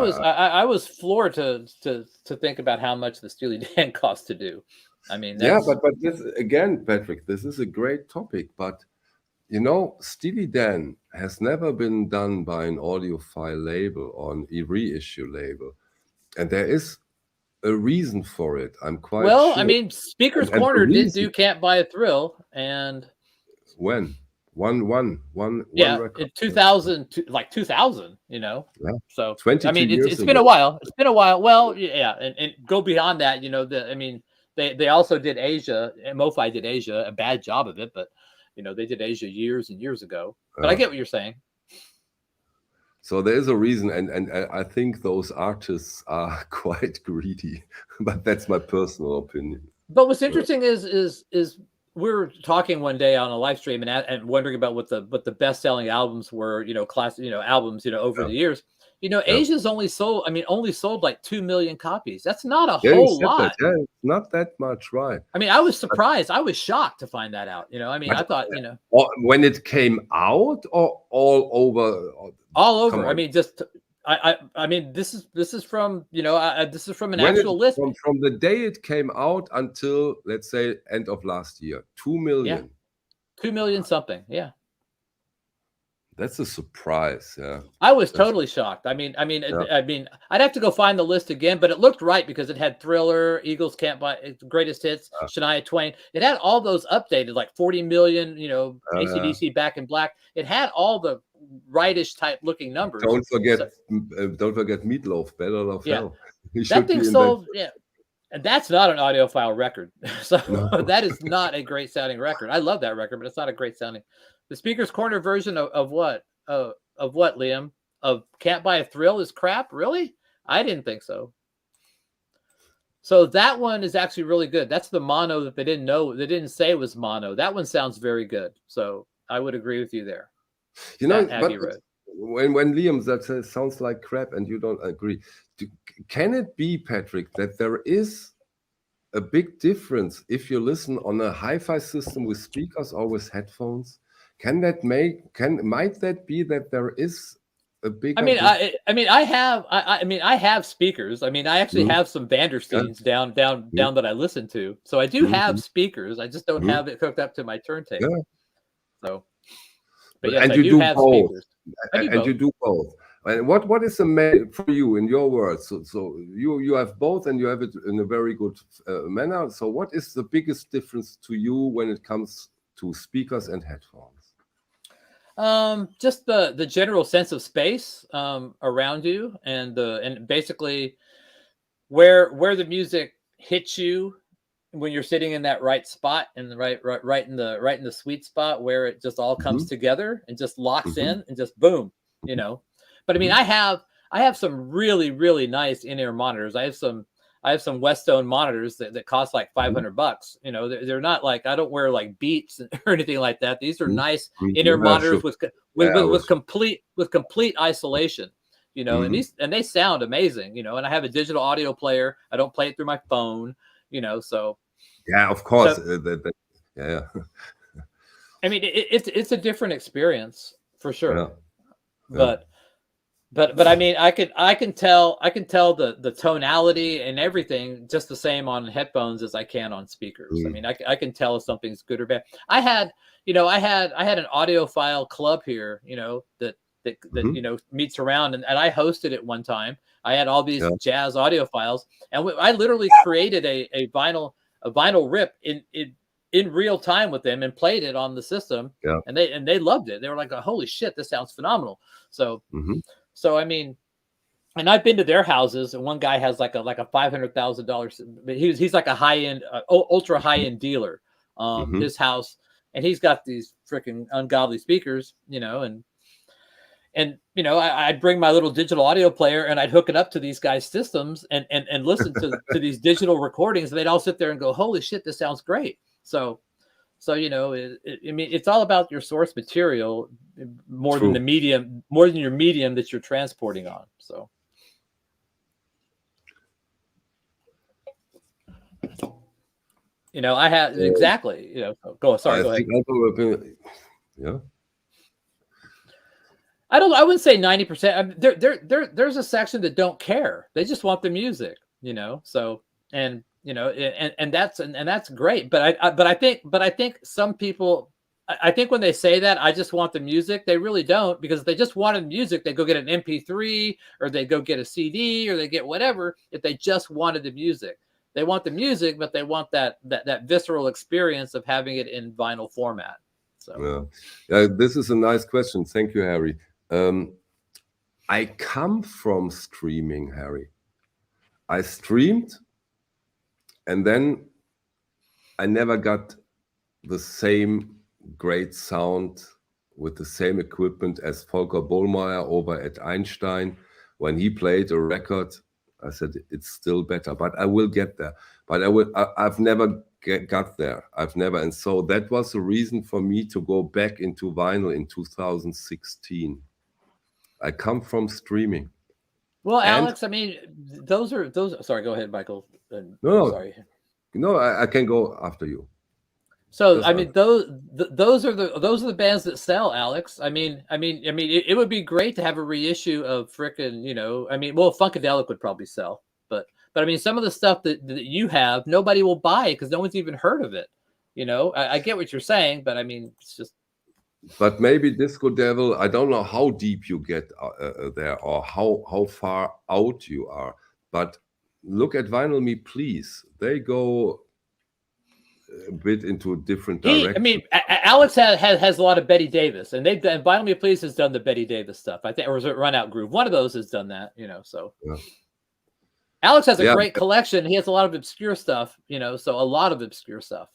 was floored to think about how much the Steely Dan cost to do. I mean, yeah, but this again, Patrick, this is a great topic. But you know, Steely Dan has never been done by an audiophile label or an reissue label, and there is a reason for it. I'm quite well. sure. I mean, Speaker's Corner did do "Can't Buy a Thrill," and when one record. in 2000, like 2000, you know. Yeah. So 22 I mean, years it's been a while. It's been a while. Well, yeah, and go beyond that, you know. I mean, they also did Asia. MoFi did Asia, a bad job of it, but you know, they did Asia years and years ago. But I get what you're saying. So there is a reason, and I think those artists are quite greedy, but that's my personal opinion. But what's interesting is we were talking one day on a live stream and wondering about what the best selling albums were, you know, albums, you know, over the years. You know, Asia's only sold like 2 million copies. That's not a whole lot. Yeah, it's not that much, right? I mean, I was surprised. I was shocked to find that out. You know, I mean, I thought, you know, when it came out or all over. All over. I mean, just I mean, this is from, you know, this is from an actual list from the day it came out until, let's say, end of last year. 2 million. Yeah. 2 million something. Yeah. That's a surprise. Yeah. I was totally shocked. I mean, I'd have to go find the list again, but it looked right because it had Thriller, Eagles Can't Buy, Greatest Hits, Shania Twain. It had all those updated, like 40 million, you know, AC/DC, Back in Black. It had all the rightish type looking numbers. Don't forget Meatloaf, Better Love Hell. That thing sold, yeah. And that's not an audiophile record. So that is not a great sounding record. I love that record, but it's not a great sounding. The Speaker's Corner version of what? Of what, Liam? Of Can't Buy a Thrill is crap? Really? I didn't think so. So that one is actually really good. That's the mono that they didn't know. They didn't say it was mono. That one sounds very good. So I would agree with you there. You know, but when Liam says sounds like crap and you don't agree, can it be, Patrick, that there is a big difference if you listen on a hi-fi system with speakers or with headphones? Might that be that there is a big? I have speakers. I mean, I actually have some Vandersteins down that I listen to. So I do have speakers. I just don't have it hooked up to my turntable. Yeah. So, but yes, I do have speakers. And you do both. And what is the main for you in your words? So you have both, and you have it in a very good manner. So what is the biggest difference to you when it comes to speakers and headphones? Just the general sense of space around you, and basically where the music hits you when you're sitting in that right spot, and right in the sweet spot where it just all comes together and just locks in and just boom, you know. But I mean, I have some really, really nice in-ear monitors. I have some Westone monitors that cost like $500. You know, they're not like, I don't wear like Beats or anything like that. These are nice in-ear monitors with complete isolation. You know, and they sound amazing. You know, and I have a digital audio player. I don't play it through my phone. You know, so yeah, of course. Yeah. I mean, it's a different experience for sure. Yeah. But I mean, I can tell the tonality and everything just the same on headphones as I can on speakers. I mean, I can tell if something's good or bad. I had an audiophile club here, you know, that you know, meets around, and I hosted it one time. I had all these jazz audiophiles, and I literally created a vinyl rip in real time with them and played it on the system. Yeah. And they loved it. They were like, oh, holy shit, this sounds phenomenal. So so I mean, and I've been to their houses, and one guy has like a $500,000. He's like a high-end, ultra high-end dealer. His house, and he's got these freaking ungodly speakers, you know, and you know, I'd bring my little digital audio player and I'd hook it up to these guys' systems and listen to these digital recordings. And they'd all sit there and go, "Holy shit, this sounds great." So you know, I mean, it's all about your source material more than the medium, more than your medium that you're transporting on. So. You know, I have exactly. You know, go ahead. Yeah. I wouldn't say 90%. I mean, there's a section that don't care. They just want the music. You know, so and you know, and that's great. But I think some people. I think when they say that, I just want the music, they really don't, because if they just wanted music, they go get an MP3 or they go get a CD or they get whatever. If they just wanted the music. They want the music, but they want that visceral experience of having it in vinyl format. So, yeah, this is a nice question. Thank you, Harry. I come from streaming, Harry. I streamed, and then I never got the same great sound with the same equipment as Volker Bohlmeier over at Einstein. When he played a record, I said, it's still better, but I will get there. But I've never got there. I've never. And so that was the reason for me to go back into vinyl in 2016. I come from streaming. Well, Alex, I mean, those. Sorry, go ahead, Michael. No, sorry. No, I can go after you. So I mean, those are the bands that sell, Alex. I mean, it would be great to have a reissue of frickin', you know. I mean, well, Funkadelic would probably sell, but I mean, some of the stuff that you have, nobody will buy because no one's even heard of it. You know, I get what you're saying, but I mean, it's just. But maybe Disco Devil, I don't know how deep you get there or how far out you are. But look at Vinyl Me, Please. They go a bit into a different direction. I mean, Alex has a lot of Betty Davis, and they've done. Vinyl Me Please has done the Betty Davis stuff. I think, or was it Run Out Groove? One of those has done that. You know, so. Yeah. Alex has a great collection. He has a lot of obscure stuff. You know, so a lot of obscure stuff.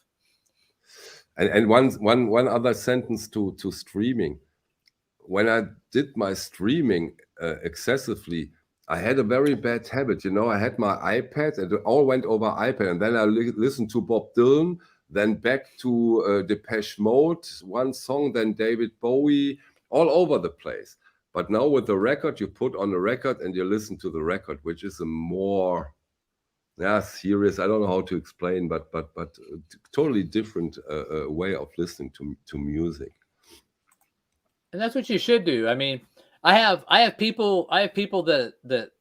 And one other sentence to streaming. When I did my streaming excessively, I had a very bad habit. You know, I had my iPad and it all went over iPad. And then I listened to Bob Dylan, then back to Depeche Mode, one song, then David Bowie, all over the place. But now with the record, you put on the record and you listen to the record, which is a more... serious. I don't know how to explain, but totally different way of listening to music. And that's what you should do. I mean, I have people that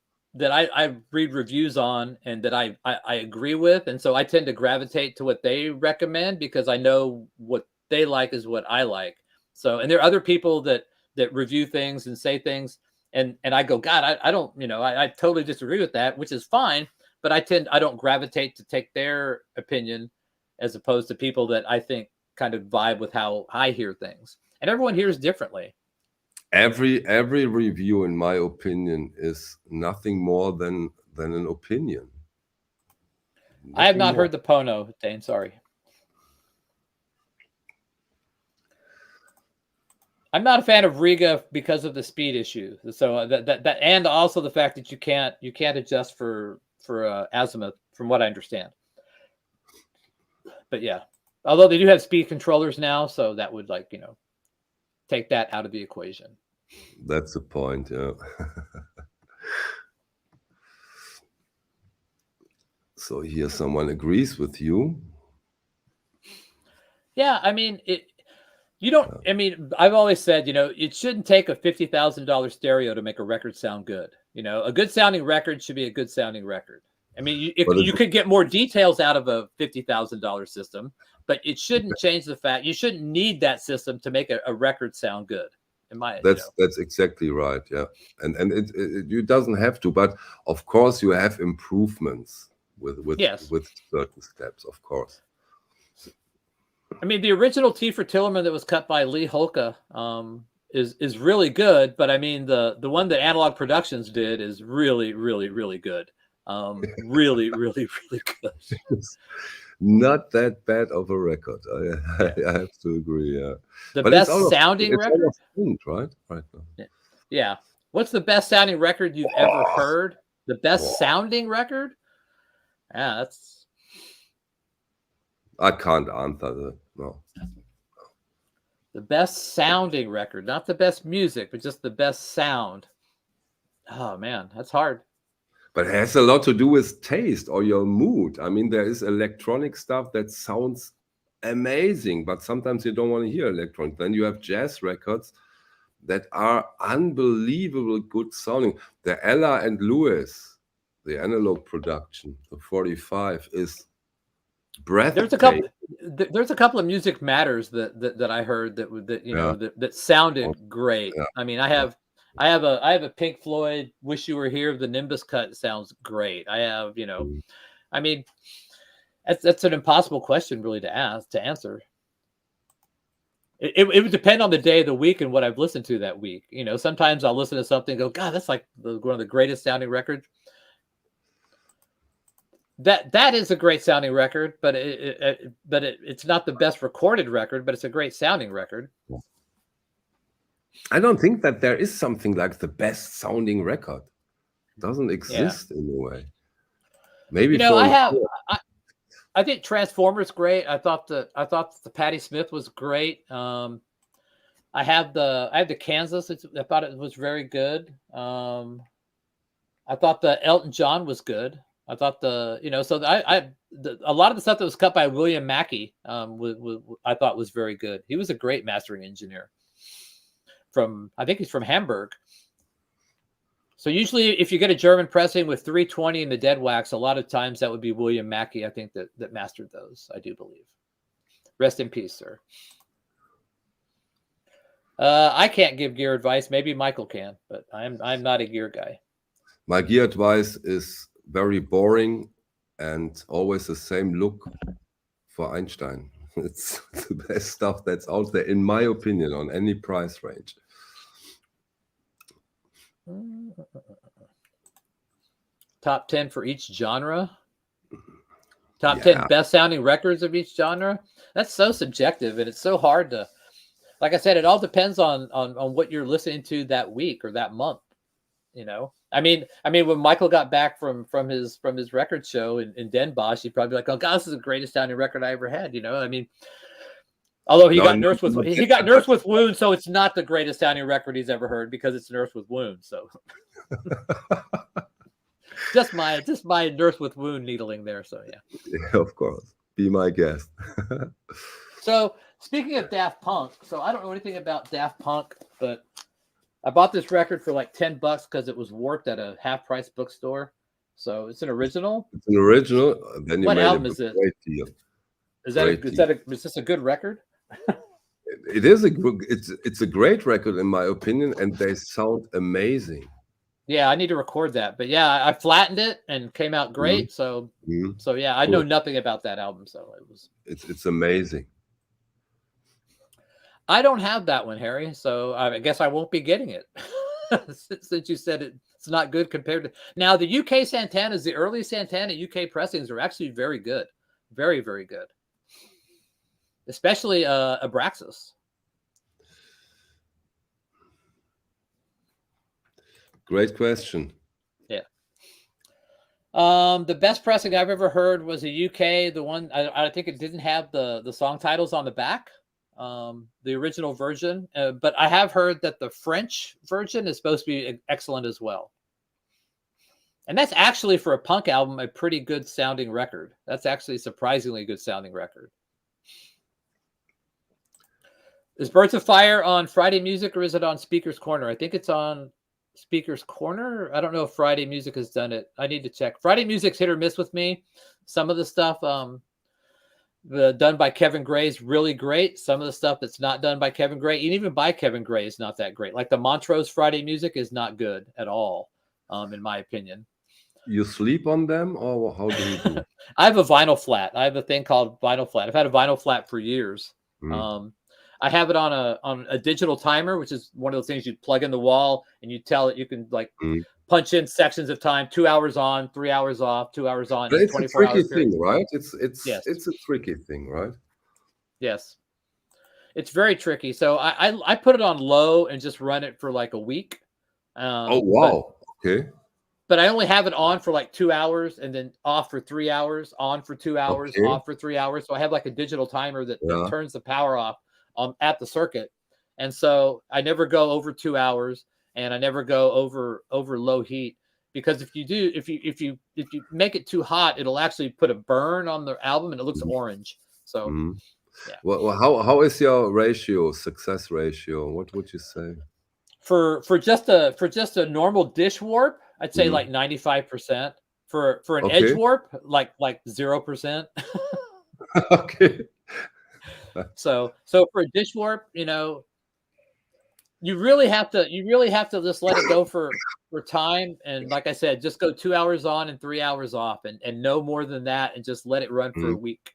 I read reviews on and that I agree with, and so I tend to gravitate to what they recommend because I know what they like is what I like. So, and there are other people that review things and say things, and I go, God, I don't, you know, I totally disagree with that, which is fine. But I don't gravitate to take their opinion as opposed to people that I think kind of vibe with how I hear things. And everyone hears differently. Every review, in my opinion, is nothing more than an opinion. I have not heard the Pono, Dane. Sorry. I'm not a fan of Riga because of the speed issue. So that and also the fact that you can't adjust for azimuth, from what I understand. But yeah, although they do have speed controllers now, so that would, like, you know, take that out of the equation. That's the point, yeah. So here someone agrees with you. Yeah, I mean, I mean, I've always said, you know, it shouldn't take a $50,000 stereo to make a record sound good. You know, a good sounding record should be a good sounding record. I mean, you could get more details out of a $50,000 system, but it shouldn't change the fact you shouldn't need that system to make a record sound good. That's exactly right. Yeah, and it doesn't have to, but of course you have improvements with certain steps, of course. I mean, the original T for Tillerman that was cut by Lee Holka is really good, but I mean the one that Analog Productions did is really, really, really good. Really, really, really good. Not that bad of a record. I have to agree. Yeah, The best sounding record, right now. Yeah. What's the best sounding record you've ever heard? The best sounding record? Yeah, that's. I can't answer that. No. The best sounding record, not the best music, but just the best sound. Oh man, that's hard. But it has a lot to do with taste or your mood. I mean, there is electronic stuff that sounds amazing, but sometimes you don't want to hear electronic. Then you have jazz records that are unbelievable good sounding. The Ella and Lewis, the analog production, the 45 is breathtaking. There's a couple of Music Matters that I heard that you know that sounded great. Yeah. I mean, I have a Pink Floyd "Wish You Were Here" the Nimbus cut sounds great. I have, you know, I mean, that's an impossible question really to answer. It would depend on the day of the week and what I've listened to that week. You know, sometimes I'll listen to something and go, God, that's like one of the greatest sounding records. That is a great sounding record, but it's not the best recorded record, but it's a great sounding record. I don't think that there is something like the best sounding record. It doesn't exist in a way. Maybe, you know, I think Transformers great. I thought the Patti Smith was great. I have the Kansas. I thought it was very good. I thought the Elton John was good. I thought a lot of the stuff that was cut by William Mackey I thought was very good. He was a great mastering engineer. I think he's from Hamburg. So usually if you get a German pressing with 320 in the dead wax, a lot of times that would be William Mackey, I think, that mastered those, I do believe. Rest in peace, sir. I can't give gear advice. Maybe Michael can, but I'm not a gear guy. My gear advice is very boring and always the same look for Einstein. It's the best stuff that's out there, in my opinion, on any price range. Top 10 for each genre. Top 10 best sounding records of each genre. That's so subjective, and it's so hard to, like I said, it all depends on what you're listening to that week or that month. You know, I mean, when Michael got back from his record show in Den Bosch, he'd probably be like, "Oh God, this is the greatest sounding record I ever had." You know, I mean, although he got Nurse with Wound, so it's not the greatest sounding record he's ever heard because it's Nurse with Wound. So just my Nurse with Wound needling there. So yeah, of course, be my guest. So speaking of Daft Punk, so I don't know anything about Daft Punk, but I bought this record for like $10 because it was warped at a half-price bookstore. So it's an original. It's an original. Then you what made album a is it? Great deal. Is this a good record? It is it's a great record in my opinion, and they sound amazing. Yeah, I need to record that. But yeah, I flattened it and came out great. So yeah, I know nothing about that album. So it's amazing. I don't have that one, Harry, so I guess I won't be getting it since you said it's not good compared to now. The UK Santanas, the early Santana UK pressings are actually very good, very, very good, especially Abraxas. Great question. Yeah. The best pressing I've ever heard was a UK. The one I think it didn't have the song titles on the back. The original version, but I have heard that the French version is supposed to be excellent as well. And that's actually, for a punk album, a pretty good sounding record. That's actually a surprisingly good sounding record. Is Birds of Fire on Friday Music or is it on Speaker's Corner? I think it's on Speaker's Corner. I don't know if Friday Music has done it. I need to check. Friday Music's hit or miss with me. Some of the stuff done by Kevin Gray is really great. Some of the stuff that's not done by Kevin Gray, and even by Kevin Gray, is not that great. Like the Montrose Friday Music is not good at all, in my opinion. You sleep on them, or how do you do? I have a vinyl flat. I have a thing called vinyl flat. I've had a vinyl flat for years. I have it on a digital timer, which is one of those things you plug in the wall and you tell it you can like punch in sections of time, 2 hours on, 3 hours off, 2 hours on. But it's a tricky thing, right? It's a tricky thing, right? Yes. It's very tricky. So I put it on low and just run it for like a week. Oh wow! Okay. But I only have it on for like 2 hours and then off for 3 hours, on for 2 hours, Okay. off for 3 hours. So I have like a digital timer that turns the power off at the circuit. And so I never go over 2 hours, and I never go over low heat, because if you make it too hot, it'll actually put a burn on the album and it looks orange. So yeah. Well, how is your success ratio? What would you say? For just a normal dish warp, I'd say like 95%. For an edge warp, like 0%. Okay. So for a dish warp, you really have to just let it go for time. And like I said, just go 2 hours on and 3 hours off, and no more than that, and just let it run for a week.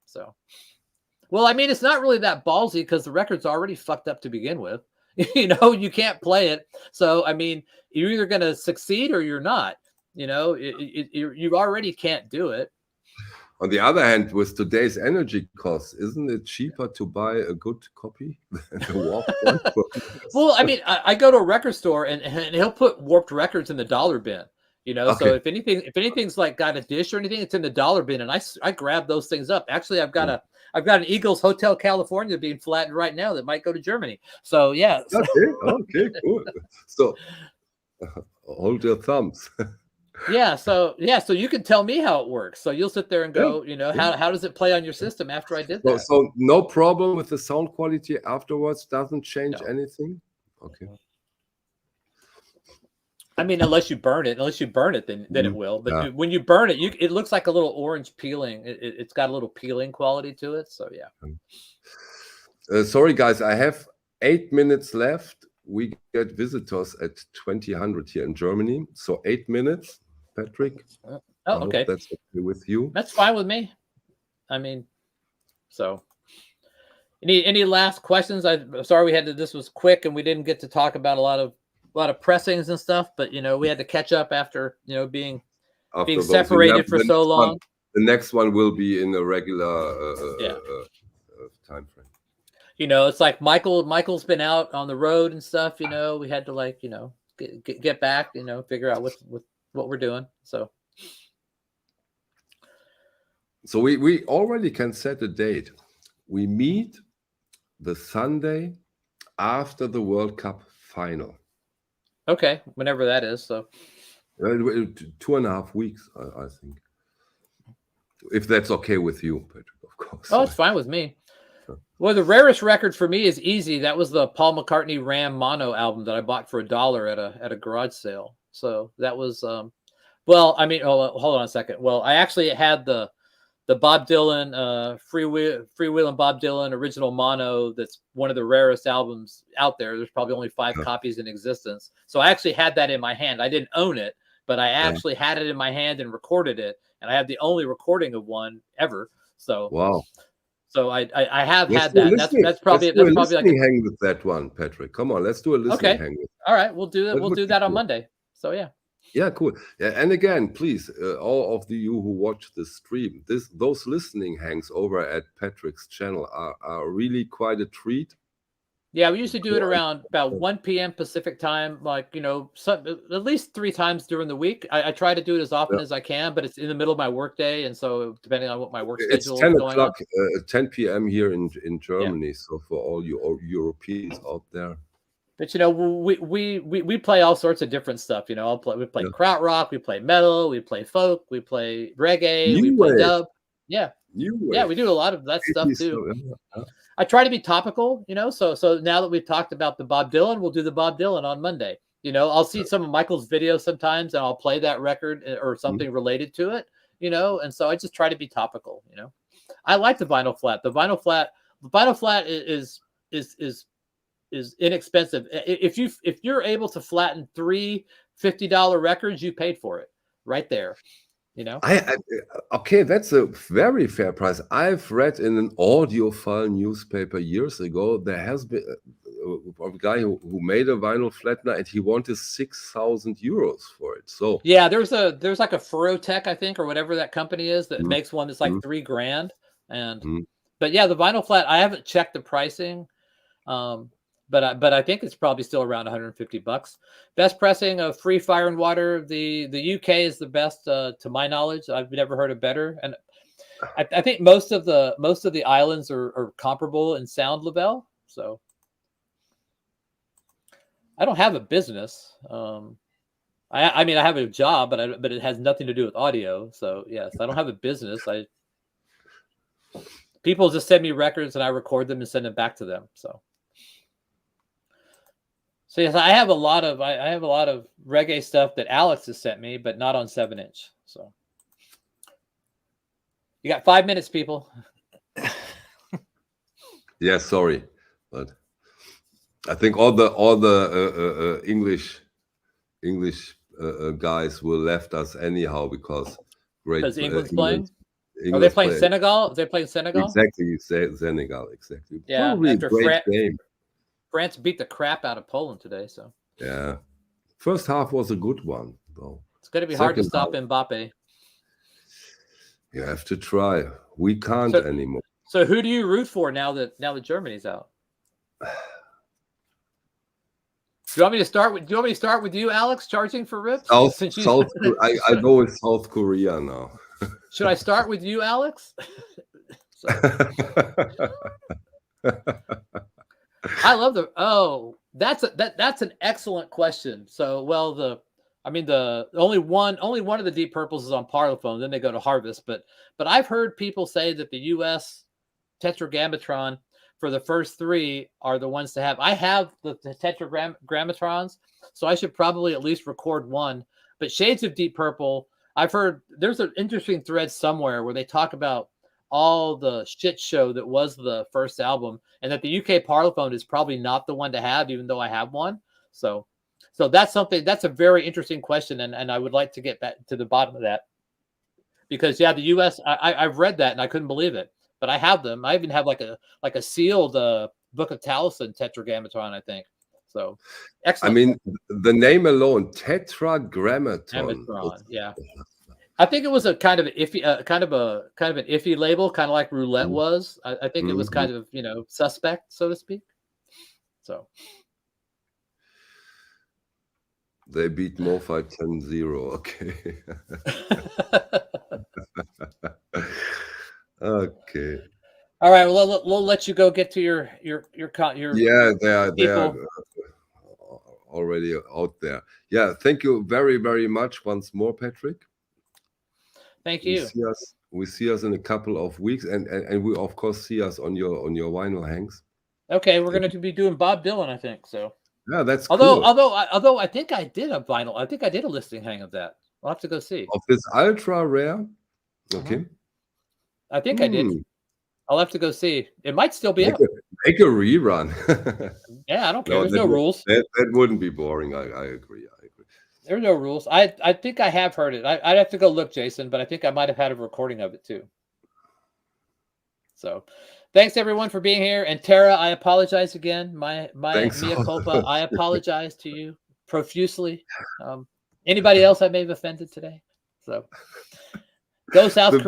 So well, I mean, it's not really that ballsy because the record's already fucked up to begin with. You can't play it. So, I mean, you're either going to succeed or you're not. You already can't do it. On the other hand, with today's energy costs, isn't it cheaper to buy a good copy than the warped one? Well, I mean, I go to a record store and he'll put warped records in the dollar bin. So if anything's like got a dish or anything, it's in the dollar bin, and I grab those things up. Actually, I've got an Eagles Hotel California being flattened right now that might go to Germany. So yeah. Okay, cool. So hold your thumbs. Yeah. So you can tell me how it works. So you'll sit there and go, how does it play on your system after I did that? So no problem with the sound quality afterwards. Doesn't change anything. Okay. I mean, unless you burn it, then it will. But when you burn it, it looks like a little orange peeling. It's got a little peeling quality to it. So yeah. Sorry, guys, I have 8 minutes left. We get visitors at 2000 here in Germany. So 8 minutes, Patrick. Okay. That's okay with you. That's fine with me. I mean, so any last questions? I'm sorry this was quick and we didn't get to talk about a lot of pressings and stuff, but we had to catch up after being separated for so long. The next one will be in a regular time frame. It's like Michael's been out on the road and stuff. We had to get back. Figure out what we're doing. So we already can set a date. We meet the Sunday after the World Cup final. Okay, whenever that is. So 2.5 weeks, I think. If that's okay with you, Patrick, of course. Oh, it's fine with me. Well, the rarest record for me is easy. That was the Paul McCartney Ram Mono album that I bought for $1 at a garage sale. So that was well, I mean, hold on a second. Well, I actually had the Bob Dylan Freewheelin' Bob Dylan original mono. That's one of the rarest albums out there. There's probably only 5 copies in existence. So I actually had that in my hand. I didn't own it, but I actually had it in my hand and recorded it. And I have the only recording of one ever. So wow. So I have had that. That's probably like a hang with that one, Patrick. Come on, let's do a listening hang with. All right, we'll do that. We'll do that on Monday. So yeah. Yeah, cool. Yeah, and again, please, all of you who watch the stream, those listening hangs over at Patrick's channel are really quite a treat. Yeah, we usually do it around about 1 p.m. Pacific time, at least 3 times during the week. I try to do it as often as I can, but it's in the middle of my workday, and so depending on what my work schedule is going on. It's 10 p.m. here in Germany, so for all you Europeans out there. But we play all sorts of different stuff. We play krautrock, we play metal, we play folk, we play reggae, we play dub. Yeah. Yeah, we do a lot of that stuff too. I try to be topical, so now that we've talked about the Bob Dylan, we'll do the Bob Dylan on Monday. I'll see some of Michael's videos sometimes and I'll play that record or something related to it, and so I just try to be topical, I like the vinyl flat. The vinyl flat is inexpensive. If you're able to flatten 3 $50 records, you paid for it right there. Okay, that's a very fair price. I've read in an Audiophile newspaper years ago, there has been a guy who made a vinyl flattener and he wanted 6,000 euros for it. So yeah, there's like a Furotech, I think, or whatever that company is that makes one that's like $3,000. And but yeah, the vinyl flat, I haven't checked the pricing. But but I think it's probably still around $150. Best pressing of Free Fire and Water. The UK is the best to my knowledge. I've never heard of better, and I think most of the islands are comparable in sound level. So I don't have a business. I mean, I have a job, but it has nothing to do with audio. So yes, I don't have a business. People just send me records and I record them and send them back to them. So yes, I have a lot of reggae stuff that Alex has sent me, but not on 7-inch. So you got 5 minutes, people. Yeah, sorry, but I think all the English guys will left us anyhow because England's playing. Are they playing Senegal? They're playing Senegal. Exactly, Senegal. Exactly. Yeah, probably after a great game. France beat the crap out of Poland today. So yeah, first half was a good one though. It's going to be hard to stop Mbappe. You have to try. We can't anymore. So who do you root for now that Germany's out? Do you want me to start with you, Alex, charging for rips? I go with South Korea now. Should I start with you, Alex? I love that's an excellent question. So, well, the only one of the Deep Purples is on Parlophone, then they go to Harvest, but I've heard people say that the US Tetragrammaton for the first 3 are the ones to have. I have the Tetragrammatons, so I should probably at least record one. But Shades of Deep Purple, I've heard there's an interesting thread somewhere where they talk about all the shit show that was the first album, and that the UK Parlophone is probably not the one to have, even though I have one. So that's a very interesting question, and I would like to get back to the bottom of that, because yeah, the US, I've read that and I couldn't believe it, but I have them. I even have like a sealed Book of Taliesin Tetragrammaton, I think. So excellent. I mean, the name alone, Tetragrammaton. Yeah. I think it was a kind of an iffy label, kind of like Roulette was. I think it was kind of, suspect, so to speak. So they beat MoFi 10-0. Okay. Okay. All right. Well, we'll let you go get to your yeah, they are already out there. Yeah. Thank you very, very much once more, Patrick. Thank you. We see us in a couple of weeks, and we of course see us on your vinyl hangs. Okay, we're going to be doing Bob Dylan, I think. So yeah, that's although cool. I think I did a vinyl. I think I did a listing hang of that. I'll have to go see. Of this ultra rare. Okay. I think I did. I'll have to go see. It might still be up. Make a rerun. Yeah, I don't care. There's no rules. That wouldn't be boring. I agree. There are no rules. I think I have heard it. I'd have to go look, Jason, but I think I might have had a recording of it too. So thanks everyone for being here. And Tara, I apologize again. My mea culpa. I apologize to you profusely. Anybody else I may have offended today? So go South Korea.